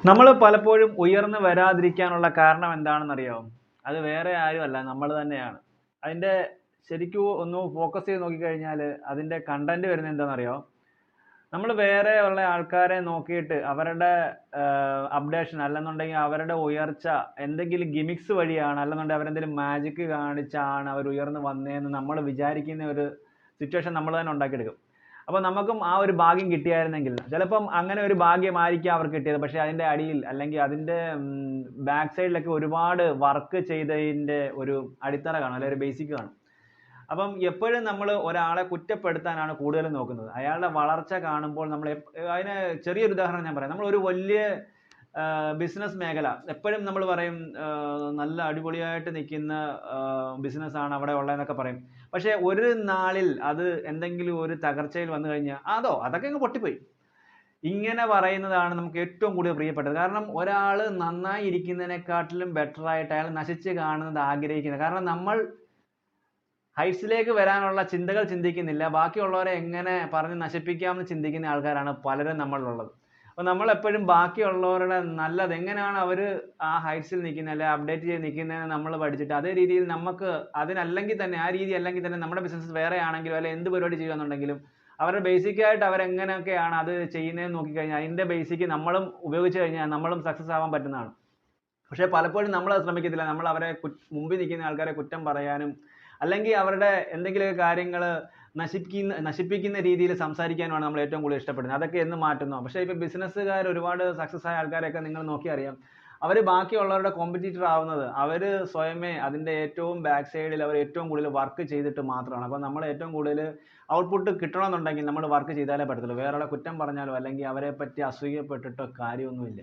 നമ്മൾ പലപ്പോഴും ഉയർന്നു വരാതിരിക്കാനുള്ള കാരണം എന്താണെന്നറിയാമോ? അത് വേറെ ആരുമല്ല, നമ്മൾ തന്നെയാണ്. അതിന്റെ ശരിക്കും ഒന്ന് ഫോക്കസ് ചെയ്ത് നോക്കിക്കഴിഞ്ഞാൽ അതിന്റെ കണ്ടന്റ് വരുന്നത് എന്താണെന്നറിയോ? നമ്മൾ വേറെ ഉള്ള ആൾക്കാരെ നോക്കിയിട്ട് അവരുടെ അപ്ഡേഷൻ അല്ലെന്നുണ്ടെങ്കിൽ അവരുടെ ഉയർച്ച എന്തെങ്കിലും ഗിമിക്സ് വഴിയാണ്, അല്ലെന്നുണ്ടെങ്കിൽ അവരെന്തെങ്കിലും മാജിക് കാണിച്ചാണ് അവർ ഉയർന്നു വന്നതെന്ന് നമ്മൾ വിചാരിക്കുന്ന ഒരു സിറ്റുവേഷൻ നമ്മൾ തന്നെ ഉണ്ടാക്കിയെടുക്കും. അപ്പൊ നമുക്കും ആ ഒരു ഭാഗ്യം കിട്ടിയായിരുന്നെങ്കിൽ, ചിലപ്പം അങ്ങനെ ഒരു ഭാഗ്യമായിരിക്കാം അവർക്ക് കിട്ടിയത്, പക്ഷെ അതിന്റെ അടിയിൽ അല്ലെങ്കിൽ അതിന്റെ ബാക്ക് സൈഡിലൊക്കെ ഒരുപാട് വർക്ക് ചെയ്തതിന്റെ ഒരു അടിത്തറ കാണും, അല്ലെങ്കിൽ ഒരു ബേസിക് കാണും. അപ്പം എപ്പോഴും നമ്മൾ ഒരാളെ കുറ്റപ്പെടുത്താനാണ് കൂടുതലും നോക്കുന്നത്. അയാളുടെ വളർച്ച കാണുമ്പോൾ നമ്മൾ അതിന് ചെറിയൊരു ഉദാഹരണം ഞാൻ പറയാം. നമ്മൾ ഒരു വലിയ ബിസിനസ് മേഖല എപ്പോഴും നമ്മൾ പറയും നല്ല അടിപൊളിയായിട്ട് നിൽക്കുന്ന ബിസിനസ് ആണ് അവിടെ ഉള്ളതെന്നൊക്കെ പറയും. പക്ഷെ ഒരു നാളിൽ അത് എന്തെങ്കിലും ഒരു തകർച്ചയിൽ വന്നു കഴിഞ്ഞാൽ അതൊക്കെ അങ്ങ് പൊട്ടിപ്പോയി. ഇങ്ങനെ പറയുന്നതാണ് നമുക്ക് ഏറ്റവും കൂടുതൽ പ്രിയപ്പെട്ടത്. കാരണം ഒരാൾ നന്നായി ഇരിക്കുന്നതിനെക്കാട്ടിലും ബെറ്റർ ആയിട്ട് അയാൾ നശിച്ച് കാണുന്നത് ആഗ്രഹിക്കുന്നത്. കാരണം നമ്മൾ ഹൈറ്റ്സിലേക്ക് വരാനുള്ള ചിന്തകൾ ചിന്തിക്കുന്നില്ല, ബാക്കിയുള്ളവരെ എങ്ങനെ പറഞ്ഞ് നശിപ്പിക്കാമെന്ന് ചിന്തിക്കുന്ന ആൾക്കാരാണ് പലരും നമ്മളിലുള്ളത്. അപ്പോൾ നമ്മൾ എപ്പോഴും ബാക്കിയുള്ളവരുടെ നല്ലത് എങ്ങനെയാണ് അവർ ആ ഹൈറ്റ്സിൽ നിൽക്കുന്നത്, അല്ലെ അപ്ഡേറ്റ് ചെയ്ത് നിൽക്കുന്നതെന്ന് നമ്മൾ പഠിച്ചിട്ട് അതേ രീതിയിൽ നമുക്ക് അതിനല്ലെങ്കിൽ തന്നെ, ആ രീതി അല്ലെങ്കിൽ തന്നെ നമ്മുടെ ബിസിനസ് വേറെ ആണെങ്കിലും അല്ലെ എന്ത് പരിപാടി ചെയ്യുകയെന്നുണ്ടെങ്കിലും അവരുടെ ബേസിക് ആയിട്ട് അവരെങ്ങനെയൊക്കെയാണ് അത് ചെയ്യുന്നതെന്ന് നോക്കിക്കഴിഞ്ഞാൽ അതിന്റെ ബേസിക് നമ്മളും ഉപയോഗിച്ച് കഴിഞ്ഞാൽ നമ്മളും സക്സസ് ആവാൻ പറ്റുന്നതാണ്. പക്ഷെ പലപ്പോഴും നമ്മൾ അത് ശ്രമിക്കത്തില്ല. നമ്മൾ അവരെ മുമ്പിൽ നിൽക്കുന്ന ആൾക്കാരെ കുറ്റം പറയാനും അല്ലെങ്കിൽ അവരുടെ എന്തെങ്കിലും കാര്യങ്ങൾ നശിപ്പിക്കുന്ന രീതിയിൽ സംസാരിക്കാനുമാണ് നമ്മൾ ഏറ്റവും കൂടുതൽ ഇഷ്ടപ്പെടുന്നത്. അതൊക്കെ എന്ന് മാറ്റുന്നു. പക്ഷെ ഇപ്പൊ ബിസിനസ്സുകാർ ഒരുപാട് സക്സസ് ആയ ആൾക്കാരെയൊക്കെ നിങ്ങൾ നോക്കി അറിയാം, അവർ ബാക്കിയുള്ളവരുടെ കോമ്പറ്റീറ്റർ ആവുന്നത് അവർ സ്വയമേ അതിന്റെ ഏറ്റവും ബാക്ക് സൈഡിൽ അവർ ഏറ്റവും കൂടുതൽ വർക്ക് ചെയ്തിട്ട് മാത്രമാണ്. അപ്പൊ നമ്മൾ ഏറ്റവും കൂടുതൽ ഔട്ട്പുട്ട് കിട്ടണമെന്നുണ്ടെങ്കിൽ നമ്മൾ വർക്ക് ചെയ്താലേ പറ്റത്തുള്ളൂ. വേറെ കുറ്റം പറഞ്ഞാലോ അല്ലെങ്കിൽ അവരെ പറ്റി അസൂയപ്പെട്ടിട്ടോ കാര്യമൊന്നുമില്ല.